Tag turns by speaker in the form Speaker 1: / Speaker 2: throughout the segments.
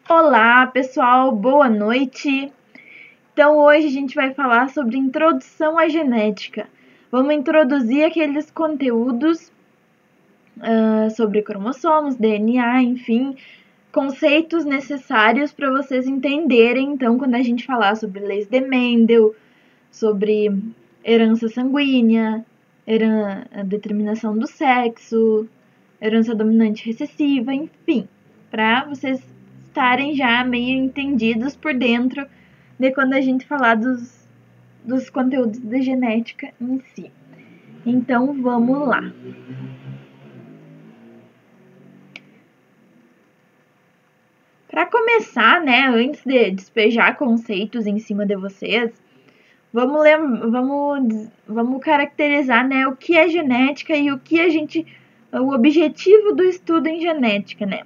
Speaker 1: Olá, pessoal, boa noite. Então, hoje a gente vai falar sobre introdução à genética. Vamos introduzir aqueles conteúdos sobre cromossomos, DNA, enfim, conceitos necessários para vocês entenderem. Então, quando a gente falar sobre leis de Mendel, sobre herança sanguínea, determinação do sexo, herança dominante recessiva, enfim, para vocês estarem já meio entendidos por dentro de quando a gente falar dos conteúdos de genética em si. Então, vamos lá. Para começar, né, antes de despejar conceitos em cima de vocês, vamos caracterizar, né, o que é genética e o objetivo do estudo em genética, né?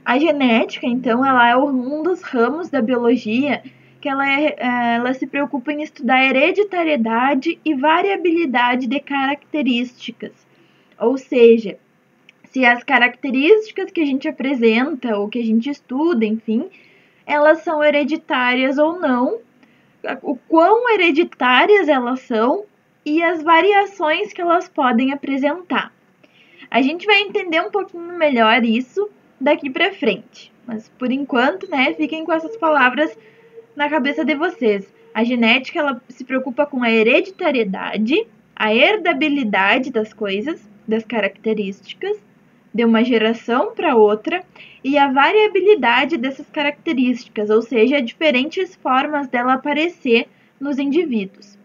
Speaker 1: A genética, então, ela é um dos ramos da biologia que ela se preocupa em estudar hereditariedade e variabilidade de características. Ou seja, se as características que a gente apresenta ou que a gente estuda, enfim, elas são hereditárias ou não, o quão hereditárias elas são e as variações que elas podem apresentar. A gente vai entender um pouquinho melhor isso daqui para frente. Mas por enquanto, né, fiquem com essas palavras na cabeça de vocês. A genética, ela se preocupa com a hereditariedade, a herdabilidade das coisas, das características, de uma geração para outra, e a variabilidade dessas características, ou seja, diferentes formas dela aparecer nos indivíduos.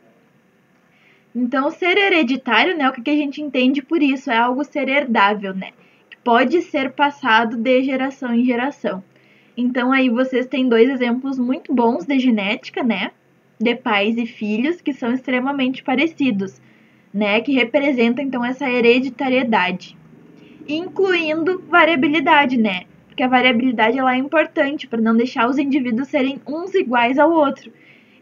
Speaker 1: Então, ser hereditário, né, o que a gente entende por isso? É algo ser herdável, né? Que pode ser passado de geração em geração. Então, aí vocês têm dois exemplos muito bons de genética, né? De pais e filhos que são extremamente parecidos, né? Que representam, então, essa hereditariedade. Incluindo variabilidade, né? Porque a variabilidade ela é importante para não deixar os indivíduos serem uns iguais ao outro.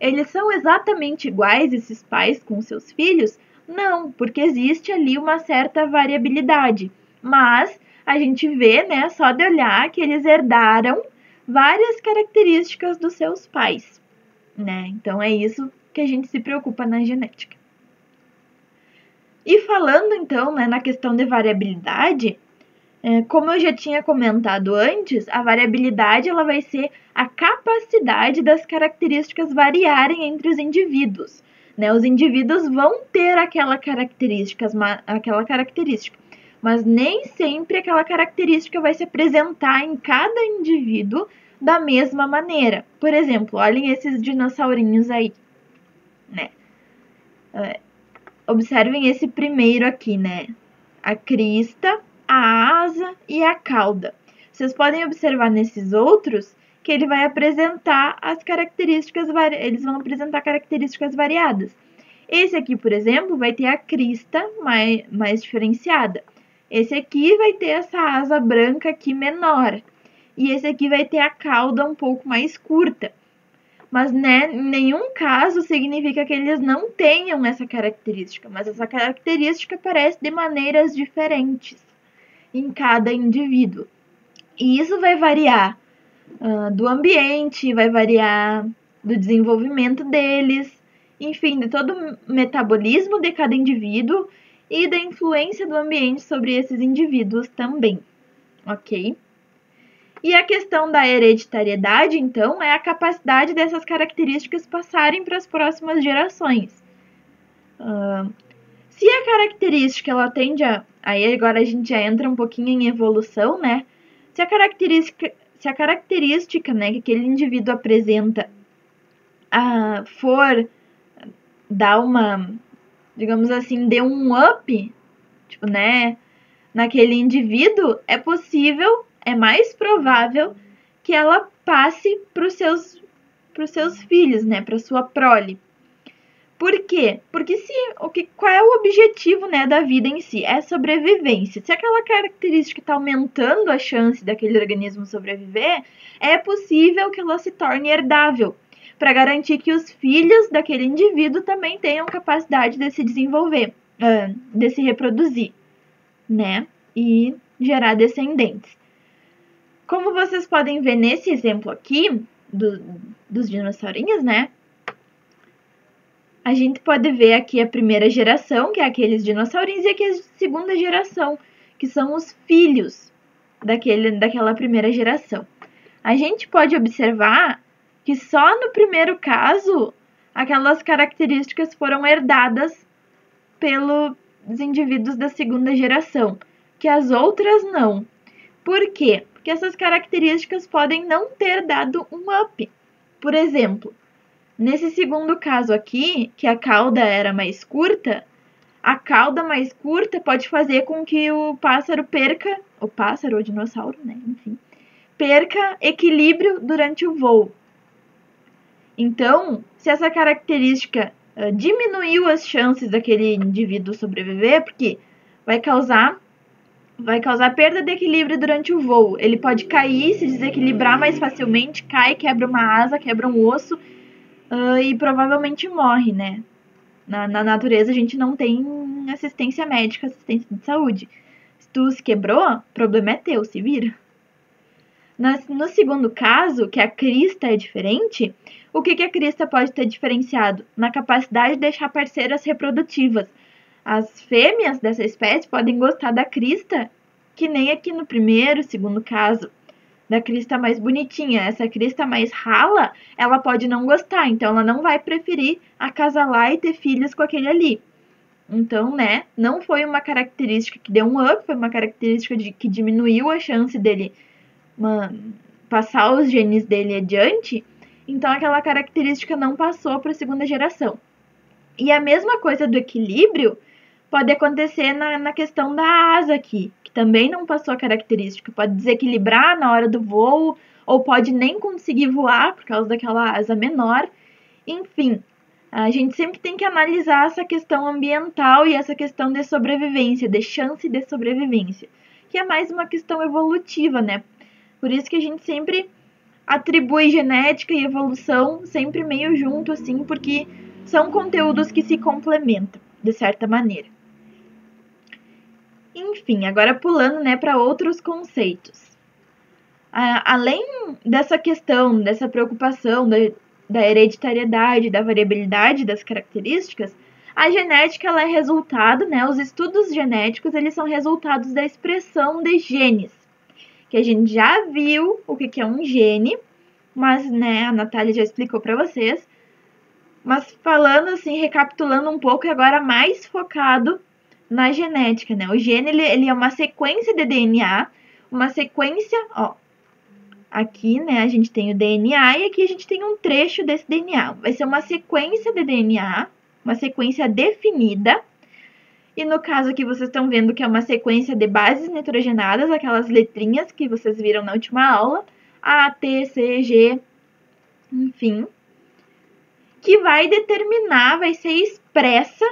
Speaker 1: Eles são exatamente iguais, esses pais, com seus filhos? Não, porque existe ali uma certa variabilidade. Mas a gente vê, né, só de olhar, que eles herdaram várias características dos seus pais, né? Então é isso que a gente se preocupa na genética. E falando então, né, na questão de variabilidade, como eu já tinha comentado antes, a variabilidade ela vai ser a capacidade das características variarem entre os indivíduos, né? Os indivíduos vão ter aquela característica, mas nem sempre aquela característica vai se apresentar em cada indivíduo da mesma maneira. Por exemplo, olhem esses dinossaurinhos aí, né? Observem esse primeiro aqui, né? A crista, a asa e a cauda. Vocês podem observar nesses outros que ele vai apresentar as características, eles vão apresentar características variadas. Esse aqui, por exemplo, vai ter a crista mais diferenciada. Esse aqui vai ter essa asa branca aqui menor. E esse aqui vai ter a cauda um pouco mais curta. Mas, né, em nenhum caso significa que eles não tenham essa característica, mas essa característica aparece de maneiras diferentes em cada indivíduo. E isso vai variar do ambiente, vai variar do desenvolvimento deles, enfim, de todo o metabolismo de cada indivíduo e da influência do ambiente sobre esses indivíduos também, ok? E a questão da hereditariedade, então, é a capacidade dessas características passarem para as próximas gerações. Se a característica ela tende a... Aí agora a gente já entra um pouquinho em evolução, né? Se a característica, né, que aquele indivíduo apresenta for dar uma, digamos assim, dê um up, tipo, né, naquele indivíduo, é possível, é mais provável que ela passe para os seus filhos, né, para sua prole. Por quê? Porque qual é o objetivo, né, da vida em si? É sobrevivência. Se aquela característica está aumentando a chance daquele organismo sobreviver, é possível que ela se torne herdável, para garantir que os filhos daquele indivíduo também tenham capacidade de se desenvolver, de se reproduzir, né, e gerar descendentes. Como vocês podem ver nesse exemplo aqui, dos dinossaurinhos, né? A gente pode ver aqui a primeira geração, que é aqueles dinossaurinhos, e aqui a segunda geração, que são os filhos daquela primeira geração. A gente pode observar que só no primeiro caso, aquelas características foram herdadas pelos indivíduos da segunda geração, que as outras não. Por quê? Porque essas características podem não ter dado um up. Por exemplo, nesse segundo caso aqui, que a cauda era mais curta, a cauda mais curta pode fazer com que o pássaro perca, o pássaro ou dinossauro, né? Enfim, perca equilíbrio durante o voo. Então, se essa característica diminuiu as chances daquele indivíduo sobreviver, porque vai causar perda de equilíbrio durante o voo. Ele pode cair, se desequilibrar mais facilmente, cai, quebra uma asa, quebra um osso e provavelmente morre, né? Na natureza a gente não tem assistência médica, assistência de saúde. Se tu se quebrou, o problema é teu, se vira. No segundo caso, que a crista é diferente, o que a crista pode ter diferenciado? Na capacidade de deixar parceiras reprodutivas. As fêmeas dessa espécie podem gostar da crista, que nem aqui no primeiro, segundo caso, da crista mais bonitinha. Essa crista mais rala, ela pode não gostar, então ela não vai preferir acasalar e ter filhos com aquele ali. Então, né, não foi uma característica que deu um up, foi uma característica que diminuiu a chance dele passar os genes dele adiante, então aquela característica não passou para a segunda geração. E a mesma coisa do equilíbrio pode acontecer na questão da asa aqui, que também não passou a característica. Pode desequilibrar na hora do voo, ou pode nem conseguir voar por causa daquela asa menor. Enfim, a gente sempre tem que analisar essa questão ambiental e essa questão de sobrevivência, de chance de sobrevivência, que é mais uma questão evolutiva, né? Por isso que a gente sempre atribui genética e evolução sempre meio junto, assim, porque são conteúdos que se complementam, de certa maneira. Enfim, agora pulando, né, para outros conceitos. Além dessa questão, dessa preocupação da hereditariedade, da variabilidade das características, a genética ela é resultado, né, os estudos genéticos eles são resultados da expressão de genes, que a gente já viu o que é um gene, mas, né, a Natália já explicou para vocês. Mas falando assim, recapitulando um pouco, e agora mais focado na genética, né? O gene, ele é uma sequência de DNA, uma sequência, ó. Aqui, né, a gente tem o DNA e aqui a gente tem um trecho desse DNA. Vai ser uma sequência de DNA, uma sequência definida. E no caso aqui vocês estão vendo que é uma sequência de bases nitrogenadas, aquelas letrinhas que vocês viram na última aula, A, T, C, G, enfim, que vai ser expressa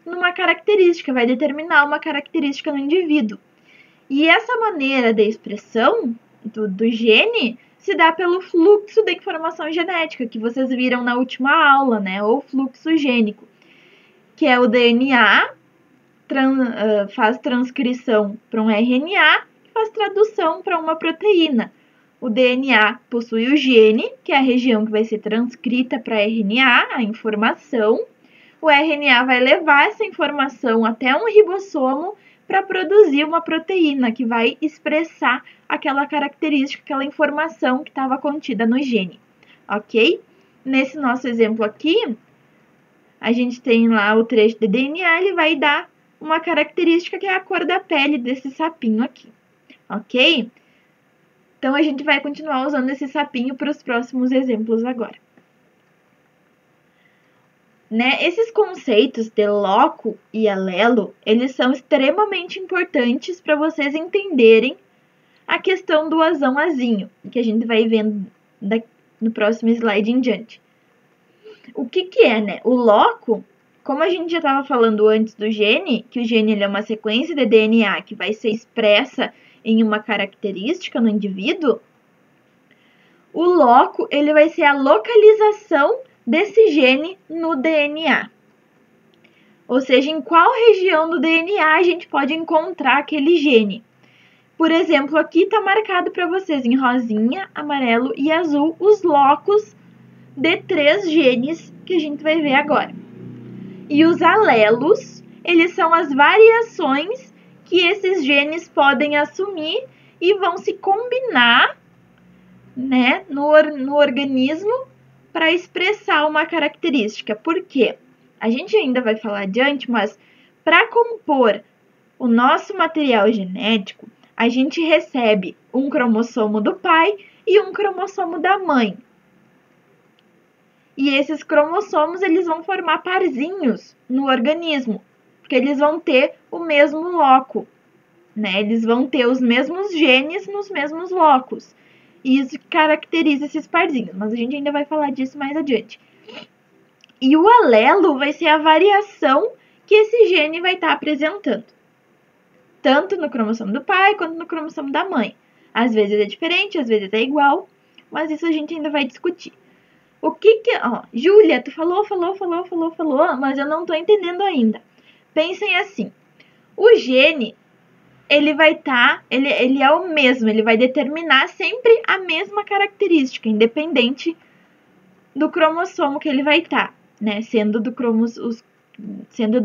Speaker 1: numa característica, vai determinar uma característica no indivíduo. E essa maneira de expressão do gene se dá pelo fluxo de informação genética, que vocês viram na última aula, né? Ou fluxo gênico, que é o DNA, faz transcrição para um RNA e faz tradução para uma proteína. O DNA possui o gene, que é a região que vai ser transcrita para RNA, a informação. O RNA vai levar essa informação até um ribossomo para produzir uma proteína que vai expressar aquela característica, aquela informação que estava contida no gene, ok? Nesse nosso exemplo aqui, a gente tem lá o trecho de DNA, ele vai dar uma característica que é a cor da pele desse sapinho aqui, ok? Então, a gente vai continuar usando esse sapinho para os próximos exemplos agora. Né? Esses conceitos de loco e alelo, eles são extremamente importantes para vocês entenderem a questão do azão-azinho, que a gente vai vendo no próximo slide em diante. O que é, né? O loco, como a gente já estava falando antes do gene, que o gene ele é uma sequência de DNA que vai ser expressa em uma característica no indivíduo, o loco ele vai ser a localização desse gene no DNA. Ou seja, em qual região do DNA a gente pode encontrar aquele gene. Por exemplo, aqui está marcado para vocês em rosinha, amarelo e azul os locos de 3 genes que a gente vai ver agora. E os alelos, eles são as variações que esses genes podem assumir e vão se combinar, né, no organismo para expressar uma característica. Por quê? A gente ainda vai falar adiante, mas para compor o nosso material genético, a gente recebe um cromossomo do pai e um cromossomo da mãe. E esses cromossomos, eles vão formar parzinhos no organismo, porque eles vão ter o mesmo loco, né? Eles vão ter os mesmos genes nos mesmos locos. E isso caracteriza esses parzinhos, mas a gente ainda vai falar disso mais adiante. E o alelo vai ser a variação que esse gene vai estar apresentando, tanto no cromossomo do pai quanto no cromossomo da mãe. Às vezes é diferente, às vezes é igual, mas isso a gente ainda vai discutir. O que que... Ó, Júlia, tu falou, mas eu não tô entendendo ainda. Pensem assim, o gene, ele vai estar, ele é o mesmo, ele vai determinar sempre a mesma característica, independente do cromossomo que ele vai estar, né? Sendo do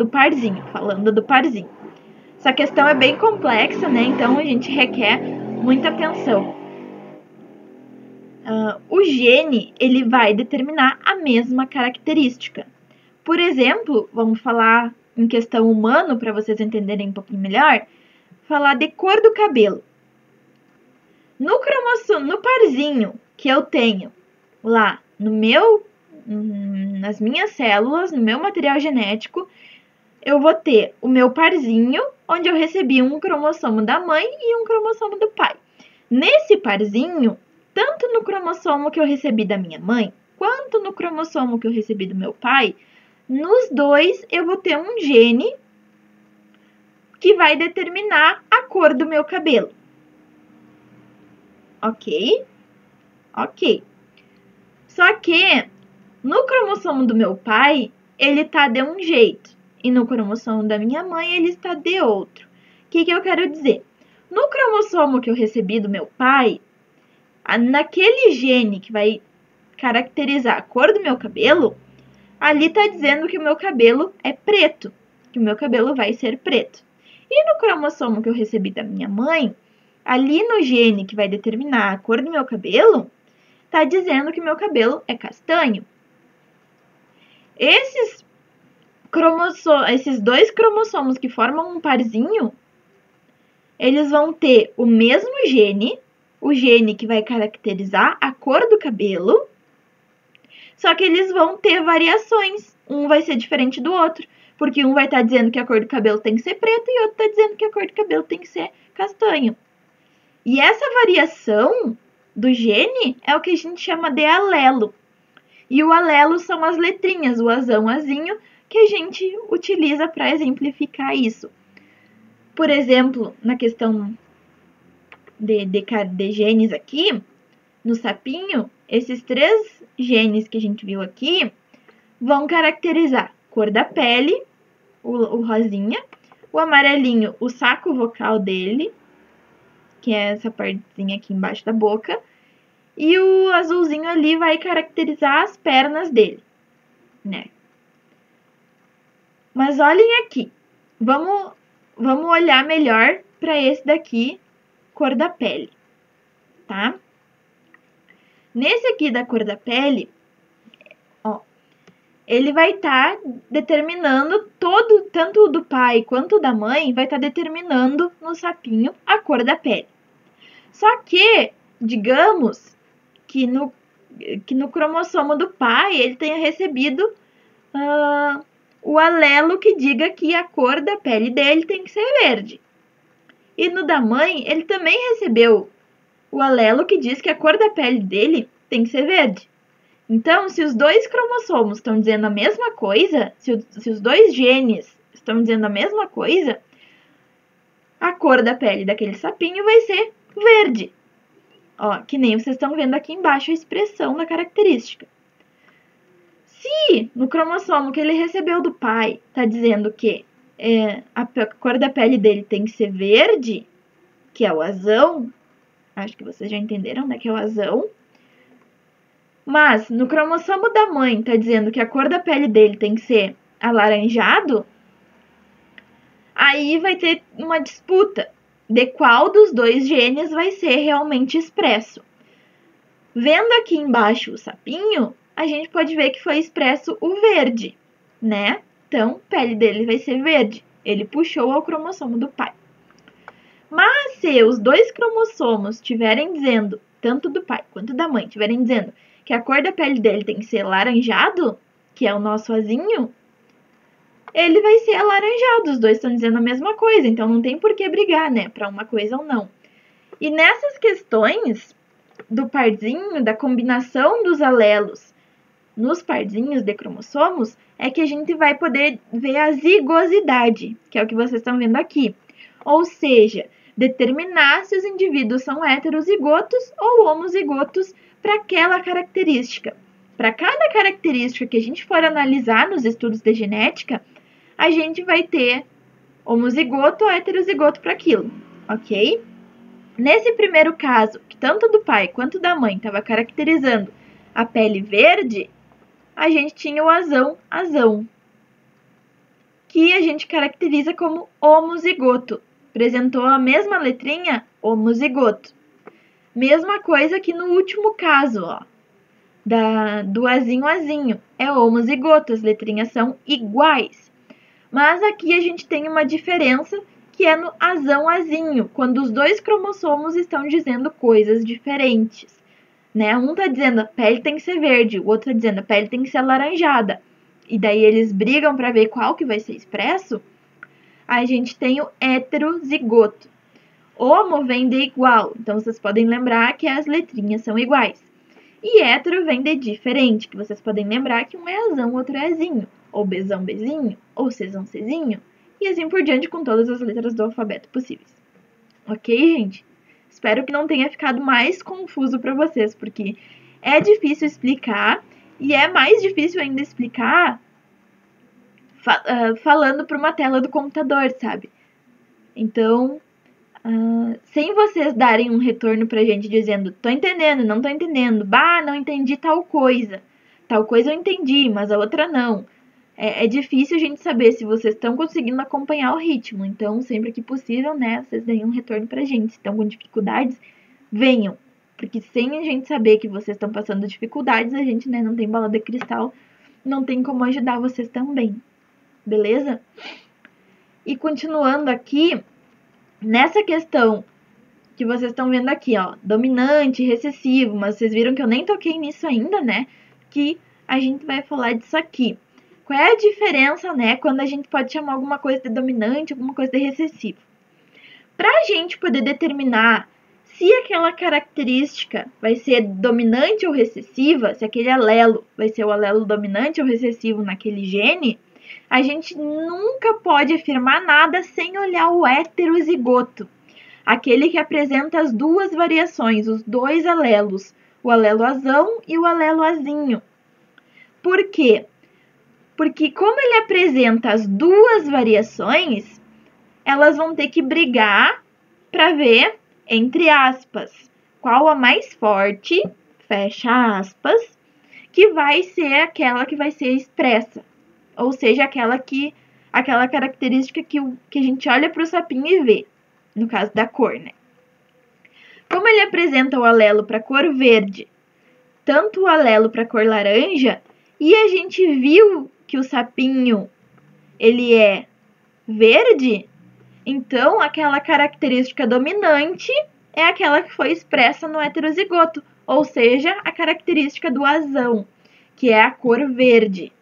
Speaker 1: parzinho, falando do parzinho. Essa questão é bem complexa, né? Então a gente requer muita atenção. O gene, ele vai determinar a mesma característica. Por exemplo, vamos falar em questão humano, para vocês entenderem um pouquinho melhor, falar de cor do cabelo. No cromossomo, no parzinho que eu tenho lá nas minhas células, no meu material genético, eu vou ter o meu parzinho, onde eu recebi um cromossomo da mãe e um cromossomo do pai. Nesse parzinho, tanto no cromossomo que eu recebi da minha mãe, quanto no cromossomo que eu recebi do meu pai, nos dois eu vou ter um gene que vai determinar a cor do meu cabelo. Ok? Ok. Só que no cromossomo do meu pai, ele tá de um jeito. E no cromossomo da minha mãe, ele está de outro. O que eu quero dizer? No cromossomo que eu recebi do meu pai, naquele gene que vai caracterizar a cor do meu cabelo, ali está dizendo que o meu cabelo é preto, que o meu cabelo vai ser preto. E no cromossomo que eu recebi da minha mãe, ali no gene que vai determinar a cor do meu cabelo, está dizendo que meu cabelo é castanho. Esses dois cromossomos que formam um parzinho, eles vão ter o mesmo gene, o gene que vai caracterizar a cor do cabelo, só que eles vão ter variações. Um vai ser diferente do outro, porque um vai estar dizendo que a cor do cabelo tem que ser preta e outro está dizendo que a cor do cabelo tem que ser castanho. E essa variação do gene é o que a gente chama de alelo. E o alelo são as letrinhas, o azão, azinho, que a gente utiliza para exemplificar isso. Por exemplo, na questão de genes aqui, no sapinho, esses 3 genes que a gente viu aqui vão caracterizar a cor da pele, o rosinha, o amarelinho, o saco vocal dele, que é essa partezinha aqui embaixo da boca, e o azulzinho ali vai caracterizar as pernas dele, né? Mas olhem aqui, vamos olhar melhor para esse daqui, cor da pele, tá? Nesse aqui da cor da pele, ó, ele vai estar determinando tanto o do pai quanto o da mãe, vai estar determinando no sapinho a cor da pele. Só que, digamos que no cromossomo do pai, ele tenha recebido o alelo que diga que a cor da pele dele tem que ser verde. E no da mãe, ele também recebeu o alelo que diz que a cor da pele dele tem que ser verde. Então, se os 2 cromossomos estão dizendo a mesma coisa, se os 2 genes estão dizendo a mesma coisa, a cor da pele daquele sapinho vai ser verde. Ó, que nem vocês estão vendo aqui embaixo a expressão da característica. Se no cromossomo que ele recebeu do pai está dizendo que a cor da pele dele tem que ser verde, o que é o azão. Acho que vocês já entenderam, né, que é o azão. Mas no cromossomo da mãe tá dizendo que a cor da pele dele tem que ser alaranjado, aí vai ter uma disputa de qual dos dois genes vai ser realmente expresso. Vendo aqui embaixo o sapinho, a gente pode ver que foi expresso o verde, né? Então, a pele dele vai ser verde. Ele puxou ao cromossomo do pai. Mas se os dois cromossomos estiverem dizendo, tanto do pai quanto da mãe, estiverem dizendo que a cor da pele dele tem que ser laranjado, que é o nosso azinho, ele vai ser alaranjado. Os dois estão dizendo a mesma coisa, então não tem por que brigar, né, para uma coisa ou não. E nessas questões do parzinho, da combinação dos alelos nos parzinhos de cromossomos, é que a gente vai poder ver a zigosidade, que é o que vocês estão vendo aqui. Ou seja, determinar se os indivíduos são heterozigotos ou homozigotos para aquela característica. Para cada característica que a gente for analisar nos estudos de genética, a gente vai ter homozigoto ou heterozigoto para aquilo, ok? Nesse primeiro caso, que tanto do pai quanto da mãe estava caracterizando a pele verde, a gente tinha o azão, que a gente caracteriza como homozigoto. Apresentou a mesma letrinha, homozigoto. Mesma coisa que no último caso, ó, do azinho, é homozigoto, as letrinhas são iguais. Mas aqui a gente tem uma diferença, que é no azinho, quando os dois cromossomos estão dizendo coisas diferentes. Né? Um tá dizendo a pele tem que ser verde, o outro tá dizendo a pele tem que ser alaranjada. E daí eles brigam para ver qual que vai ser expresso. A gente tem o heterozigoto. Homo vem de igual, então vocês podem lembrar que as letrinhas são iguais. E hétero vem de diferente, que vocês podem lembrar que um é azão, outro é azinho. Ou bezão, bezinho, ou cezão, cezinho. E assim por diante com todas as letras do alfabeto possíveis. Ok, gente? Espero que não tenha ficado mais confuso para vocês, porque é difícil explicar e é mais difícil ainda explicar falando para uma tela do computador, sabe? Então, sem vocês darem um retorno pra gente dizendo tô entendendo, não tô entendendo, não entendi tal coisa eu entendi, mas a outra não. É difícil a gente saber se vocês estão conseguindo acompanhar o ritmo. Então, sempre que possível, né, vocês deem um retorno pra gente. Se estão com dificuldades, venham. Porque sem a gente saber que vocês estão passando dificuldades, a gente, né, não tem bola de cristal, não tem como ajudar vocês também. Beleza? E continuando aqui, nessa questão que vocês estão vendo aqui, ó, dominante, recessivo, mas vocês viram que eu nem toquei nisso ainda, né? Que a gente vai falar disso aqui. Qual é a diferença, né, quando a gente pode chamar alguma coisa de dominante, alguma coisa de recessivo? Para a gente poder determinar se aquela característica vai ser dominante ou recessiva, se aquele alelo vai ser o alelo dominante ou recessivo naquele gene, a gente nunca pode afirmar nada sem olhar o heterozigoto, aquele que apresenta as duas variações, os dois alelos, o alelo azão e o alelo azinho. Por quê? Porque como ele apresenta as duas variações, elas vão ter que brigar para ver, entre aspas, qual a mais forte, fecha aspas, que vai ser aquela que vai ser expressa. Ou seja, aquela característica que a gente olha para o sapinho e vê, no caso da cor, né? Como ele apresenta o alelo para a cor verde, tanto o alelo para a cor laranja, e a gente viu que o sapinho ele é verde, então aquela característica dominante é aquela que foi expressa no heterozigoto, ou seja, a característica do azão, que é a cor verde.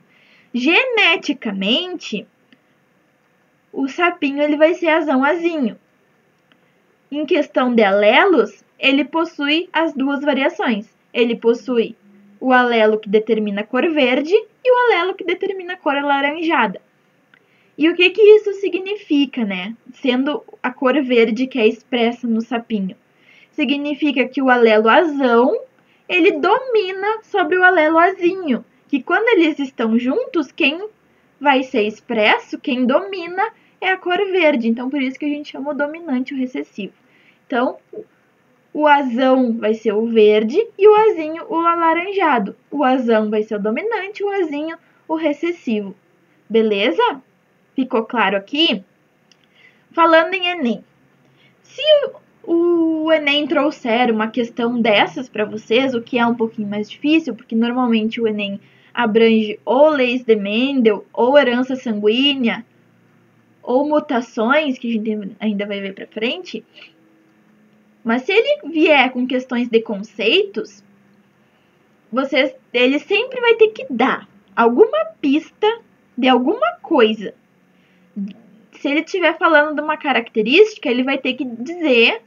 Speaker 1: Geneticamente, o sapinho ele vai ser azão-azinho. Em questão de alelos, ele possui as duas variações. Ele possui o alelo que determina a cor verde e o alelo que determina a cor alaranjada. E o que isso significa, né? Sendo a cor verde que é expressa no sapinho. Significa que o alelo azão, ele domina sobre o alelo azinho. Que quando eles estão juntos, quem vai ser expresso, quem domina, é a cor verde. Então, por isso que a gente chama o dominante o recessivo. Então, o azão vai ser o verde e o azinho o alaranjado. O azão vai ser o dominante, o azinho o recessivo. Beleza? Ficou claro aqui? Falando em Enem. Se o Enem trouxer uma questão dessas para vocês, o que é um pouquinho mais difícil, porque normalmente o Enem abrange ou leis de Mendel, ou herança sanguínea, ou mutações, que a gente ainda vai ver para frente. Mas se ele vier com questões de conceitos, ele sempre vai ter que dar alguma pista de alguma coisa. Se ele estiver falando de uma característica, ele vai ter que dizer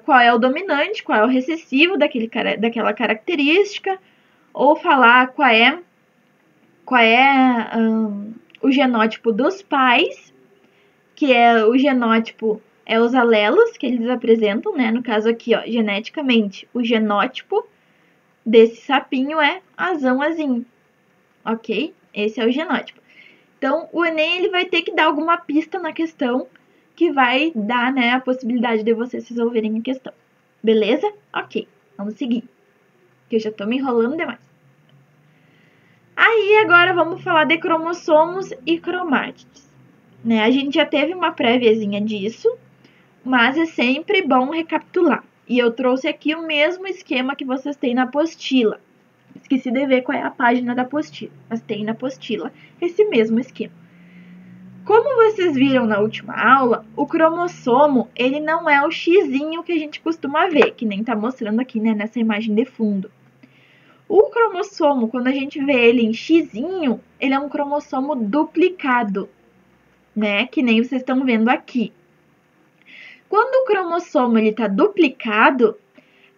Speaker 1: qual é o dominante, qual é o recessivo daquela característica, ou falar qual é o genótipo dos pais, que é o genótipo, os alelos que eles apresentam, né? No caso aqui, ó, geneticamente, o genótipo desse sapinho é azão-azinho, ok? Esse é o genótipo. Então, o Enem ele vai ter que dar alguma pista na questão que vai dar, né, a possibilidade de vocês resolverem a questão. Beleza? Ok, vamos seguir, que eu já tô me enrolando demais. Aí, agora vamos falar de cromossomos e cromátides. Né? A gente já teve uma préviazinha disso, mas é sempre bom recapitular. E eu trouxe aqui o mesmo esquema que vocês têm na apostila. Esqueci de ver qual é a página da apostila, mas tem na apostila esse mesmo esquema. Como vocês viram na última aula, o cromossomo, ele não é o xizinho que a gente costuma ver, que nem tá mostrando aqui, né, nessa imagem de fundo. O cromossomo, quando a gente vê ele em xizinho, ele é um cromossomo duplicado, né, que nem vocês estão vendo aqui. Quando o cromossomo ele tá duplicado,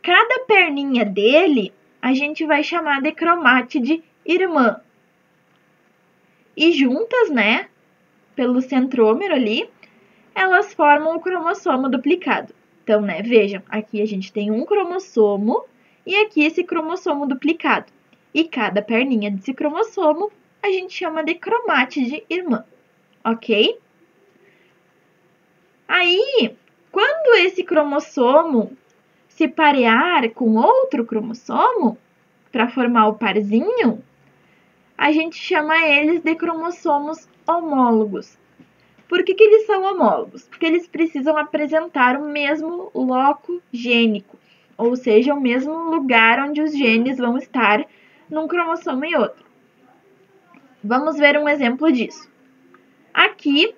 Speaker 1: cada perninha dele a gente vai chamar de cromátide irmã. E juntas, né, pelo centrômero ali, elas formam o cromossomo duplicado. Então, né, vejam, aqui a gente tem um cromossomo e aqui esse cromossomo duplicado. E cada perninha desse cromossomo a gente chama de cromátide irmã, ok? Aí, quando esse cromossomo se parear com outro cromossomo, para formar o parzinho, a gente chama eles de cromossomos homólogos. Por que eles são homólogos? Porque eles precisam apresentar o mesmo loco gênico, ou seja, o mesmo lugar onde os genes vão estar num cromossomo e outro. Vamos ver um exemplo disso. Aqui,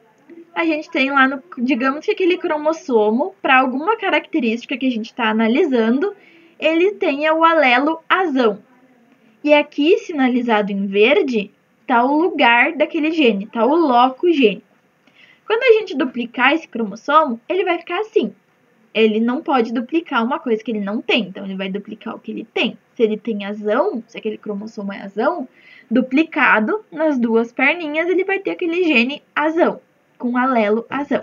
Speaker 1: a gente tem lá, digamos que aquele cromossomo, para alguma característica que a gente está analisando, ele tenha o alelo azão. E aqui, sinalizado em verde, está o lugar daquele gene, está o loco gênico. Quando a gente duplicar esse cromossomo, ele vai ficar assim. Ele não pode duplicar uma coisa que ele não tem, então ele vai duplicar o que ele tem. Se ele tem azão, se aquele cromossomo é azão, duplicado nas duas perninhas, ele vai ter aquele gene azão, com alelo azão.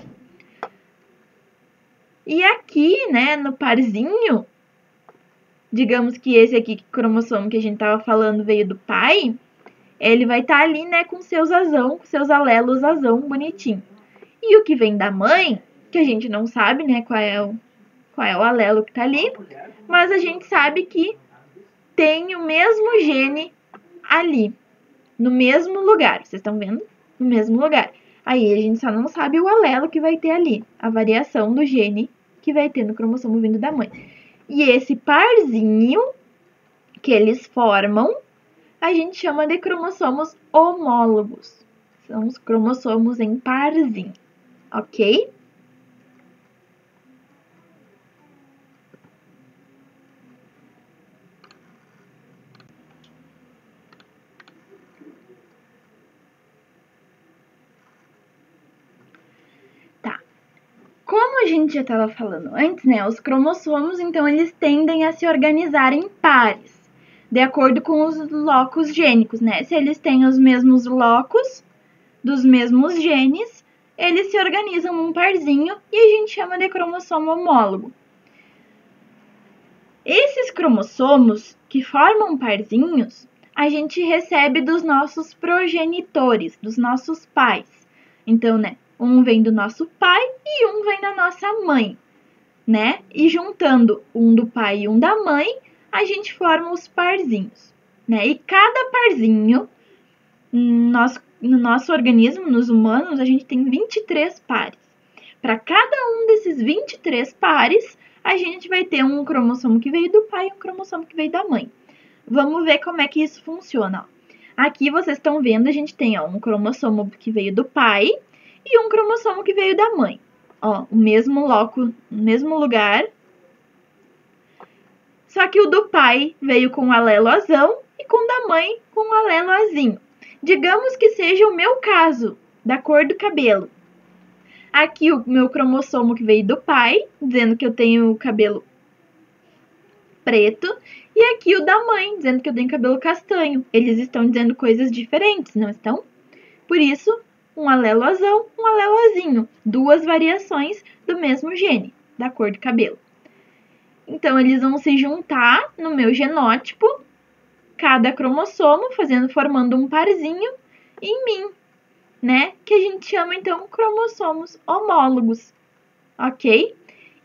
Speaker 1: E aqui, né, no parzinho, digamos que esse aqui, cromossomo que a gente estava falando, veio do pai, ele vai estar ali, né, com seus azão, com seus alelos azão bonitinho. E o que vem da mãe, que a gente não sabe, né, qual é o alelo que tá ali, mas a gente sabe que tem o mesmo gene ali, no mesmo lugar. Vocês estão vendo? No mesmo lugar. Aí a gente só não sabe o alelo que vai ter ali, a variação do gene que vai ter no cromossomo vindo da mãe. E esse parzinho que eles formam, a gente chama de cromossomos homólogos. São os cromossomos em parzinho. Ok? Tá. Como a gente já estava falando antes, né? Os cromossomos, então, eles tendem a se organizar em pares, de acordo com os locos gênicos, né? Se eles têm os mesmos locos dos mesmos genes, eles se organizam num parzinho e a gente chama de cromossomo homólogo. Esses cromossomos que formam parzinhos, a gente recebe dos nossos progenitores, dos nossos pais. Então, né, um vem do nosso pai e um vem da nossa mãe. né? E juntando um do pai e um da mãe, a gente forma os parzinhos, né? E cada parzinho, no nosso organismo, nos humanos, a gente tem 23 pares. Para cada um desses 23 pares, a gente vai ter um cromossomo que veio do pai e um cromossomo que veio da mãe. Vamos ver como é que isso funciona. Aqui vocês estão vendo, a gente tem um cromossomo que veio do pai e um cromossomo que veio da mãe. Ó, o mesmo mesmo lugar. Só que o do pai veio com um alelo azão e com o da mãe com um alelo azinho. Digamos que seja o meu caso, da cor do cabelo. Aqui o meu cromossomo que veio do pai, dizendo que eu tenho cabelo preto, e aqui o da mãe, dizendo que eu tenho cabelo castanho. Eles estão dizendo coisas diferentes, não estão? Por isso, um alelo azão, um alelo azinho. Duas variações do mesmo gene, da cor de cabelo. Então, eles vão se juntar no meu genótipo, cada cromossomo, formando um parzinho em mim, né? Que a gente chama, então, cromossomos homólogos, ok?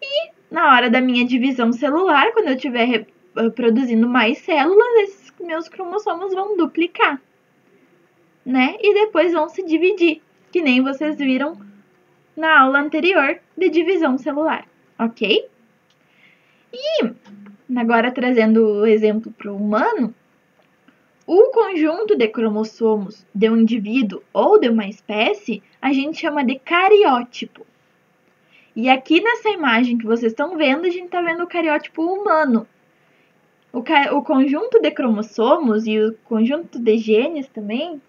Speaker 1: E na hora da minha divisão celular, quando eu estiver produzindo mais células, esses meus cromossomos vão duplicar, né? E depois vão se dividir, que nem vocês viram na aula anterior de divisão celular, ok? E agora trazendo o exemplo para o humano, o conjunto de cromossomos de um indivíduo ou de uma espécie, a gente chama de cariótipo. E aqui nessa imagem que vocês estão vendo, a gente está vendo o cariótipo humano. O conjunto de cromossomos e o conjunto de genes também,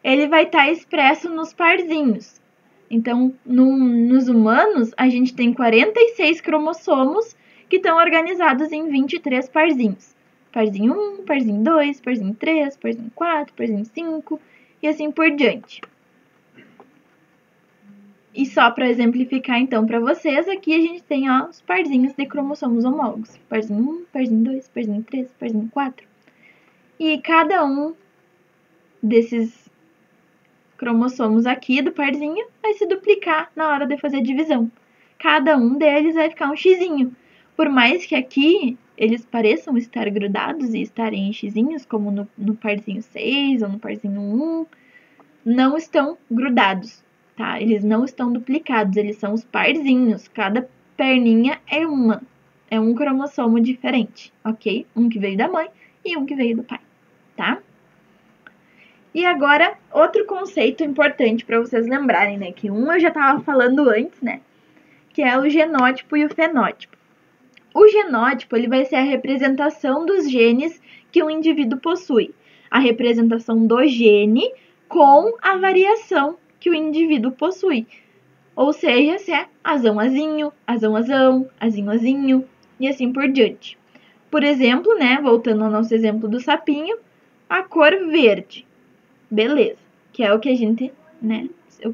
Speaker 1: ele vai estar expresso nos parzinhos. Então, nos humanos, a gente tem 46 cromossomos que estão organizados em 23 parzinhos. Parzinho 1, parzinho 2, parzinho 3, parzinho 4, parzinho 5 e assim por diante. E só para exemplificar então para vocês, aqui a gente tem os parzinhos de cromossomos homólogos. Parzinho 1, parzinho 2, parzinho 3, parzinho 4. E cada um desses cromossomos aqui do parzinho vai se duplicar na hora de fazer a divisão. Cada um deles vai ficar um xizinho. Por mais que aqui eles pareçam estar grudados e estarem em xizinhos, como no parzinho 6 ou no parzinho 1, não estão grudados, tá? Eles não estão duplicados, eles são os parzinhos. Cada perninha é um cromossomo diferente, ok? Um que veio da mãe e um que veio do pai, tá? E agora, outro conceito importante para vocês lembrarem, né? Que eu já estava falando antes, né? Que é o genótipo e o fenótipo. O genótipo, ele vai ser a representação dos genes que um indivíduo possui. A representação do gene com a variação que o indivíduo possui. Ou seja, se é azão-azinho, azão-azão, azinho-azinho e assim por diante. Por exemplo, né, voltando ao nosso exemplo do sapinho, a cor verde. Beleza, que é o que a gente, né,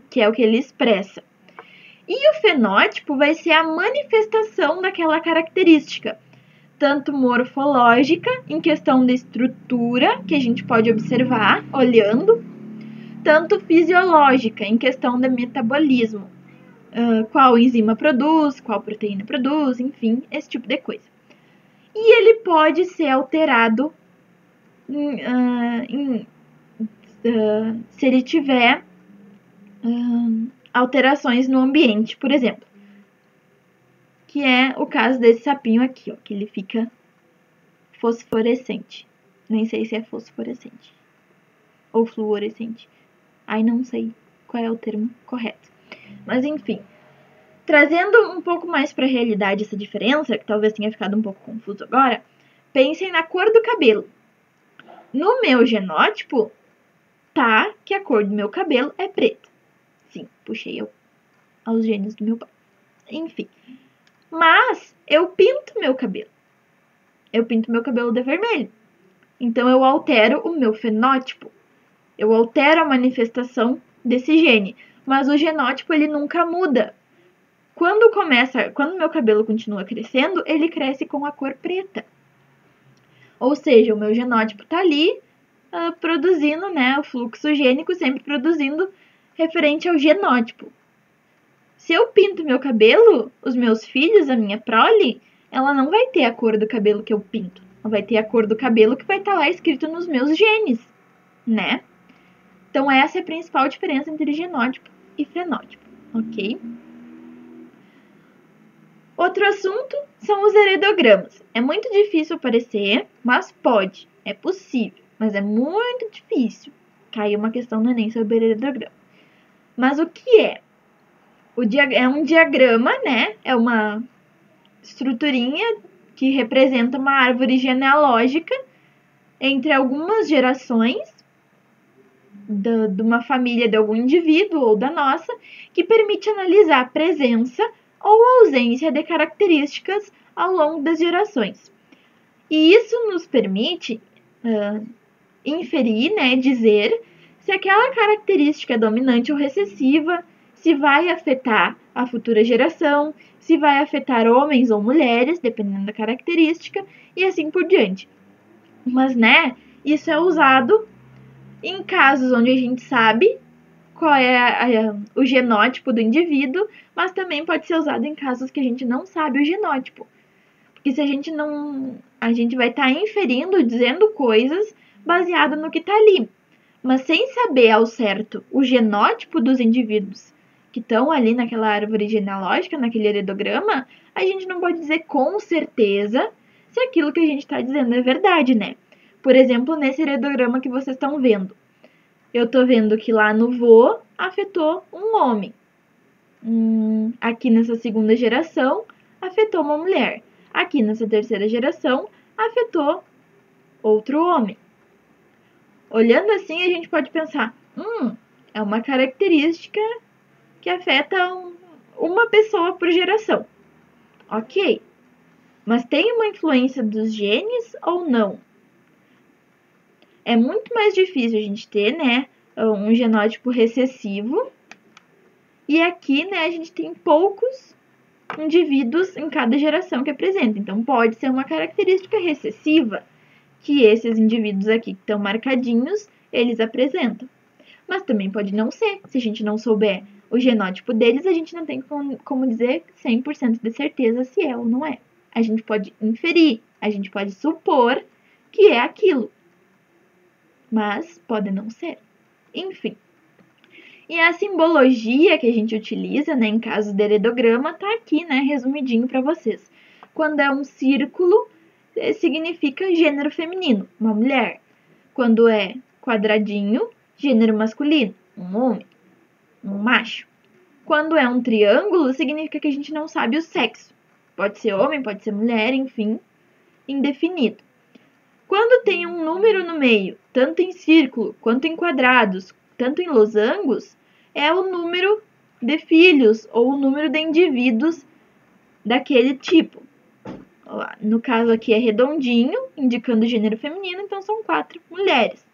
Speaker 1: que é o que ele expressa. E o fenótipo vai ser a manifestação daquela característica, tanto morfológica, em questão de estrutura, que a gente pode observar olhando, tanto fisiológica, em questão de metabolismo, qual enzima produz, qual proteína produz, enfim, esse tipo de coisa. E ele pode ser alterado se ele tiver alterações no ambiente, por exemplo. Que é o caso desse sapinho aqui, ó, que ele fica fosforescente. Nem sei se é fosforescente ou fluorescente. Ai, não sei qual é o termo correto. Mas enfim, trazendo um pouco mais para a realidade essa diferença, que talvez tenha ficado um pouco confuso agora, pensem na cor do cabelo. No meu genótipo, tá que a cor do meu cabelo é preta. Sim, puxei aos genes do meu pai. Enfim. Mas eu pinto meu cabelo. Eu pinto meu cabelo de vermelho. Então eu altero o meu fenótipo. Eu altero a manifestação desse gene. Mas o genótipo ele nunca muda. Quando meu cabelo continua crescendo, ele cresce com a cor preta. Ou seja, o meu genótipo está ali produzindo, né, o fluxo gênico sempre produzindo referente ao genótipo. se eu pinto meu cabelo, os meus filhos, a minha prole, ela não vai ter a cor do cabelo que eu pinto. Ela vai ter a cor do cabelo que vai estar lá escrito nos meus genes, né? Então, essa é a principal diferença entre genótipo e fenótipo, ok? Outro assunto são os heredogramas. É muito difícil aparecer, mas pode. É possível, mas é muito difícil. Caiu uma questão no Enem sobre heredograma. Mas o que é? É um diagrama, né? É uma estruturinha que representa uma árvore genealógica entre algumas gerações de uma família de algum indivíduo ou da nossa, que permite analisar a presença ou ausência de características ao longo das gerações. E isso nos permite inferir, né, dizer se aquela característica é dominante ou recessiva, se vai afetar a futura geração, se vai afetar homens ou mulheres, dependendo da característica, e assim por diante. Mas, né, isso é usado em casos onde a gente sabe qual é o genótipo do indivíduo, mas também pode ser usado em casos que a gente não sabe o genótipo. Porque se a gente não... a gente vai estar inferindo, dizendo coisas baseado no que está ali. Mas sem saber ao certo o genótipo dos indivíduos que estão ali naquela árvore genealógica, naquele heredograma, a gente não pode dizer com certeza se aquilo que a gente está dizendo é verdade, né? Por exemplo, nesse heredograma que vocês estão vendo. Eu estou vendo que lá no vô afetou um homem. Aqui nessa segunda geração, afetou uma mulher. Aqui nessa terceira geração, afetou outro homem. Olhando assim, a gente pode pensar, é uma característica que afeta uma pessoa por geração. Ok, mas tem uma influência dos genes ou não? É muito mais difícil a gente ter, né, um genótipo recessivo. E aqui, né, a gente tem poucos indivíduos em cada geração que apresenta. Então, pode ser uma característica recessiva que esses indivíduos aqui que estão marcadinhos, eles apresentam. Mas também pode não ser. Se a gente não souber o genótipo deles, a gente não tem como dizer 100% de certeza se é ou não é. A gente pode inferir, a gente pode supor que é aquilo. Mas pode não ser. Enfim. E a simbologia que a gente utiliza, né, em caso de heredograma, tá aqui, né, resumidinho para vocês. Quando é um círculo, significa gênero feminino, uma mulher. Quando é quadradinho, gênero masculino, um homem, um macho. Quando é um triângulo, significa que a gente não sabe o sexo. Pode ser homem, pode ser mulher, enfim, indefinido. Quando tem um número no meio, tanto em círculo quanto em quadrados, tanto em losangos, é o número de filhos ou o número de indivíduos daquele tipo. No caso aqui é redondinho, indicando o gênero feminino, então são 4 mulheres.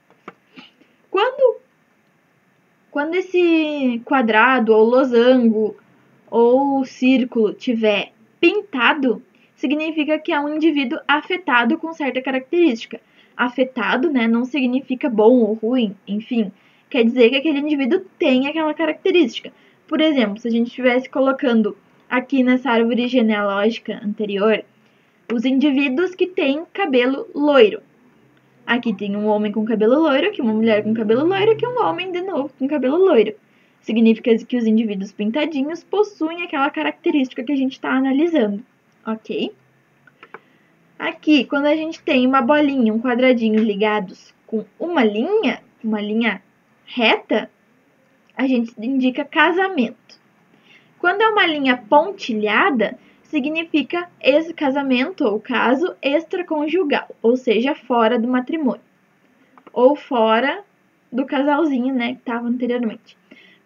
Speaker 1: Quando esse quadrado ou losango ou círculo tiver pintado, significa que é um indivíduo afetado com certa característica. Afetado, né, não significa bom ou ruim, enfim, quer dizer que aquele indivíduo tem aquela característica. Por exemplo, se a gente estivesse colocando aqui nessa árvore genealógica anterior, os indivíduos que têm cabelo loiro. Aqui tem um homem com cabelo loiro, aqui uma mulher com cabelo loiro, aqui um homem de novo com cabelo loiro. Significa que os indivíduos pintadinhos possuem aquela característica que a gente está analisando, ok? Aqui, quando a gente tem uma bolinha, um quadradinho ligados com uma linha reta, a gente indica casamento. Quando é uma linha pontilhada, significa esse casamento ou caso extraconjugal, ou seja, fora do matrimônio, ou fora do casalzinho, né, que estava anteriormente.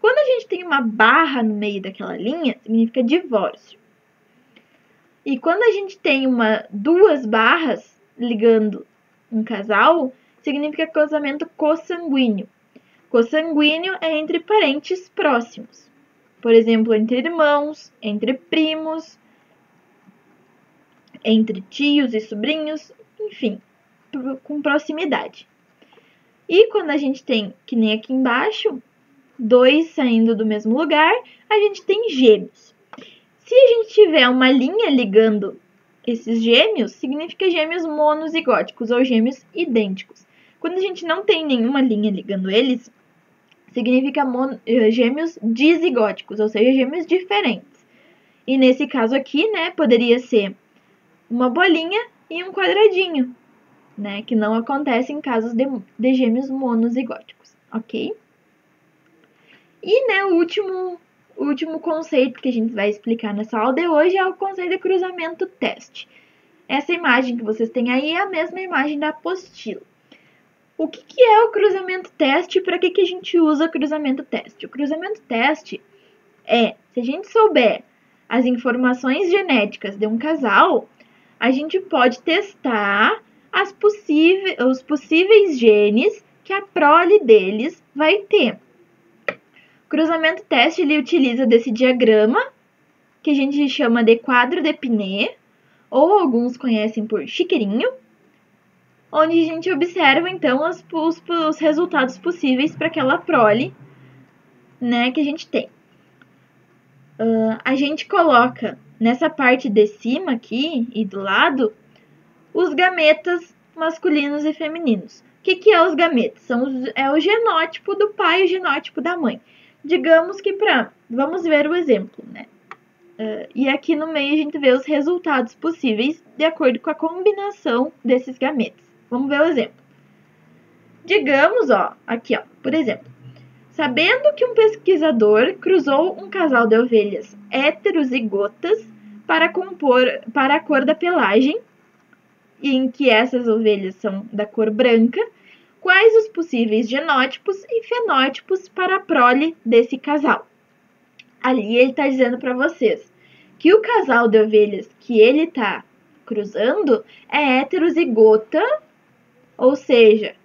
Speaker 1: Quando a gente tem uma barra no meio daquela linha, significa divórcio. E quando a gente tem duas barras ligando um casal, significa casamento consanguíneo. Consanguíneo é entre parentes próximos. Por exemplo, entre irmãos, entre primos, entre tios e sobrinhos, enfim, com proximidade. E quando a gente tem, que nem aqui embaixo, dois saindo do mesmo lugar, a gente tem gêmeos. Se a gente tiver uma linha ligando esses gêmeos, significa gêmeos monozigóticos ou gêmeos idênticos. Quando a gente não tem nenhuma linha ligando eles, significa gêmeos dizigóticos, ou seja, gêmeos diferentes. E nesse caso aqui, né, poderia ser uma bolinha e um quadradinho, né, que não acontece em casos de gêmeos monozigóticos, ok? E, né, o último conceito que a gente vai explicar nessa aula de hoje é o conceito de cruzamento teste. Essa imagem que vocês têm aí é a mesma imagem da apostila. O que é o cruzamento teste e para que a gente usa o cruzamento teste? O cruzamento teste é, se a gente souber as informações genéticas de um casal, a gente pode testar os possíveis genes que a prole deles vai ter. O cruzamento teste ele utiliza desse diagrama, que a gente chama de quadro de Pinet, ou alguns conhecem por chiqueirinho, onde a gente observa então os resultados possíveis para aquela prole, né, que a gente tem. A gente coloca nessa parte de cima aqui e do lado os gametas masculinos e femininos. O que é os gametas? É o genótipo do pai e o genótipo da mãe. Digamos que vamos ver o exemplo, né? E aqui no meio a gente vê os resultados possíveis de acordo com a combinação desses gametas. Vamos ver o exemplo. Digamos, aqui, por exemplo, sabendo que um pesquisador cruzou um casal de ovelhas heterozigotas para a cor da pelagem, em que essas ovelhas são da cor branca, quais os possíveis genótipos e fenótipos para a prole desse casal? Ali ele está dizendo para vocês que o casal de ovelhas que ele está cruzando é heterozigota, ou seja,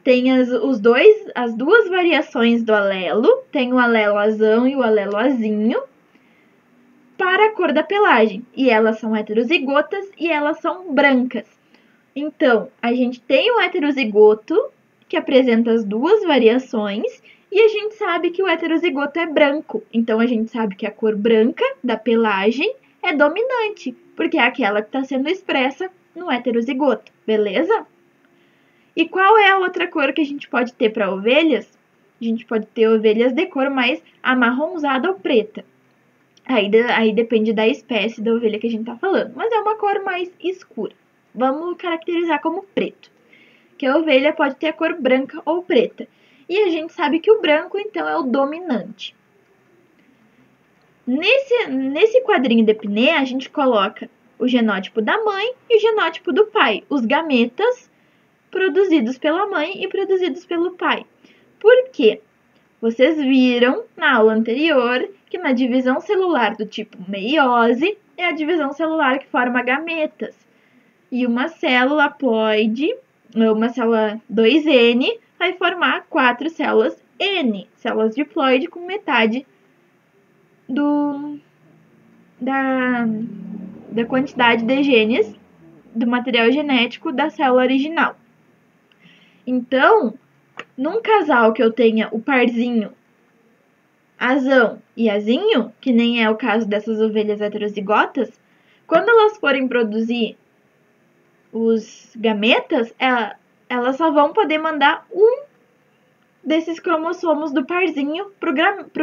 Speaker 1: tem as duas variações do alelo, tem o alelo azão e o alelo azinho, para a cor da pelagem. E elas são heterozigotas e elas são brancas. Então, a gente tem o heterozigoto, que apresenta as duas variações, e a gente sabe que o heterozigoto é branco. Então, a gente sabe que a cor branca da pelagem é dominante, porque é aquela que está sendo expressa no heterozigoto, beleza? E qual é a outra cor que a gente pode ter para ovelhas? A gente pode ter ovelhas de cor mais amarronzada ou preta. Aí depende da espécie da ovelha que a gente está falando, mas é uma cor mais escura. Vamos caracterizar como preto, que a ovelha pode ter a cor branca ou preta. E a gente sabe que o branco, então, é o dominante. Nesse quadrinho de Pinet, a gente coloca o genótipo da mãe e o genótipo do pai, os gametas produzidos pela mãe e produzidos pelo pai. Por quê? Vocês viram na aula anterior que na divisão celular do tipo meiose é a divisão celular que forma gametas. E uma célula haploide, uma célula 2N, vai formar 4 células N, células diploide com metade da quantidade de genes do material genético da célula original. Então, num casal que eu tenha o parzinho azão e azinho, que nem é o caso dessas ovelhas heterozigotas, quando elas forem produzir os gametas, elas só vão poder mandar um desses cromossomos do parzinho pro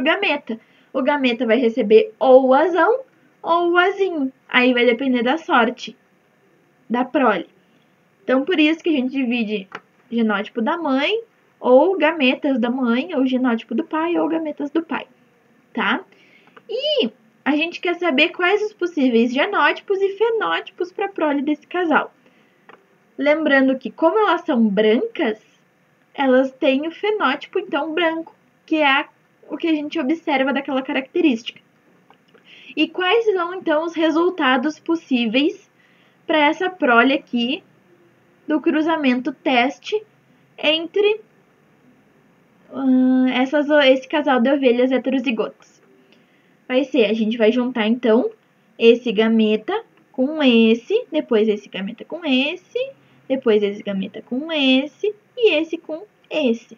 Speaker 1: gameta. O gameta vai receber ou o azão ou o azinho. Aí vai depender da sorte da prole. Então, por isso que a gente divide genótipo da mãe, ou gametas da mãe, ou genótipo do pai, ou gametas do pai, tá? E a gente quer saber quais os possíveis genótipos e fenótipos para a prole desse casal. Lembrando que, como elas são brancas, elas têm o fenótipo, então, branco, que é o que a gente observa daquela característica. E quais são, então, os resultados possíveis para essa prole aqui do cruzamento teste entre esse casal de ovelhas heterozigotas? Vai ser, a gente vai juntar, então, esse gameta com esse, depois esse gameta com esse, depois esse gameta com esse e esse com esse.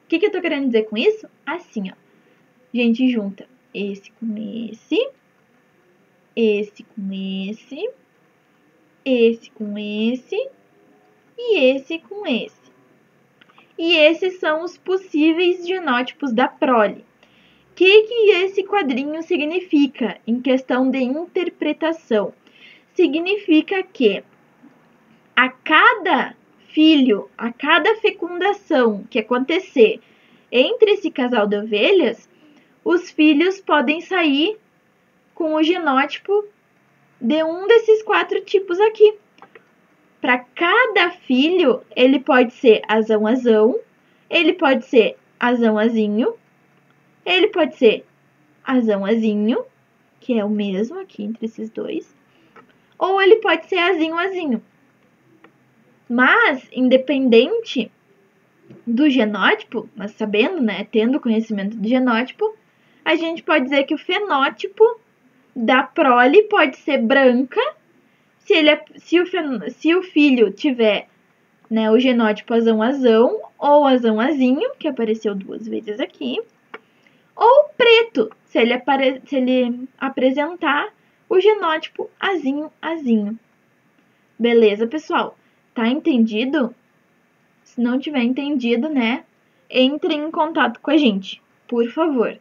Speaker 1: O que eu tô querendo dizer com isso? Assim, ó. A gente junta esse com esse, esse com esse, esse com esse e esse com esse. E esses são os possíveis genótipos da prole. O que esse quadrinho significa em questão de interpretação? Significa que a cada filho, a cada fecundação que acontecer entre esse casal de ovelhas, os filhos podem sair com o genótipo de um desses 4 tipos aqui. Para cada filho, ele pode ser azão-azão, ele pode ser azão-azinho, ele pode ser azão-azinho, que é o mesmo aqui entre esses dois, ou ele pode ser azinho-azinho. Mas, independente do genótipo, mas sabendo, né, tendo conhecimento do genótipo, a gente pode dizer que o fenótipo da prole pode ser branca, se o filho tiver, né, o genótipo azão-azão ou azão-azinho, que apareceu 2 vezes aqui, ou preto, se ele apresentar o genótipo azinho-azinho. Beleza, pessoal? Tá entendido? Se não tiver entendido, né, entre em contato com a gente, por favor.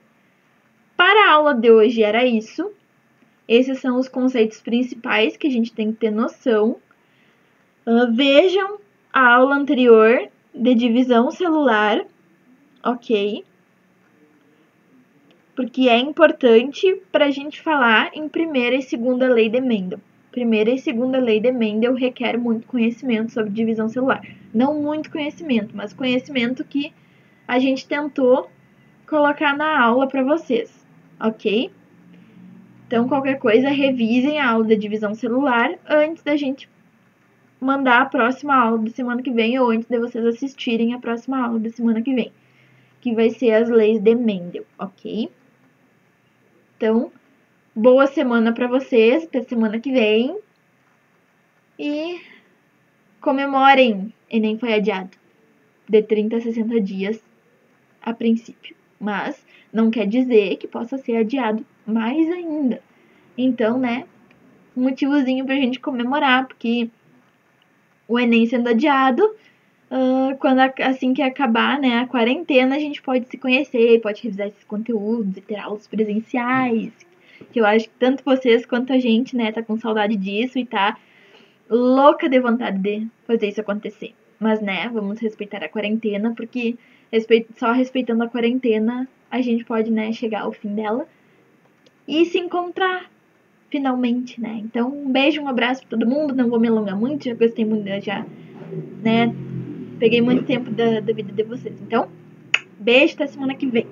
Speaker 1: Para a aula de hoje era isso. Esses são os conceitos principais que a gente tem que ter noção. Vejam a aula anterior de divisão celular, ok? Porque é importante para a gente falar em primeira e segunda lei de Mendel. Primeira e segunda lei de Mendel requer muito conhecimento sobre divisão celular. Não muito conhecimento, mas conhecimento que a gente tentou colocar na aula para vocês, ok? Então, qualquer coisa, revisem a aula de divisão celular antes da gente mandar a próxima aula da semana que vem ou antes de vocês assistirem a próxima aula da semana que vem, que vai ser as leis de Mendel, ok? Então, boa semana para vocês, até semana que vem. E comemorem, Enem foi adiado de 30 a 60 dias a princípio, mas não quer dizer que possa ser adiado mais ainda. Então, né, um motivozinho pra gente comemorar, porque o Enem sendo adiado, assim que acabar, né, a quarentena, a gente pode se conhecer, pode revisar esses conteúdos e ter aulas presenciais, que eu acho que tanto vocês quanto a gente, né, tá com saudade disso e tá louca de vontade de fazer isso acontecer. Mas, né, vamos respeitar a quarentena, porque só respeitando a quarentena, a gente pode, né, chegar ao fim dela e se encontrar finalmente, né? Então, um beijo, um abraço pra todo mundo. Não vou me alongar muito, já gostei muito, já, né? Peguei muito tempo da vida de vocês. Então, beijo, até semana que vem.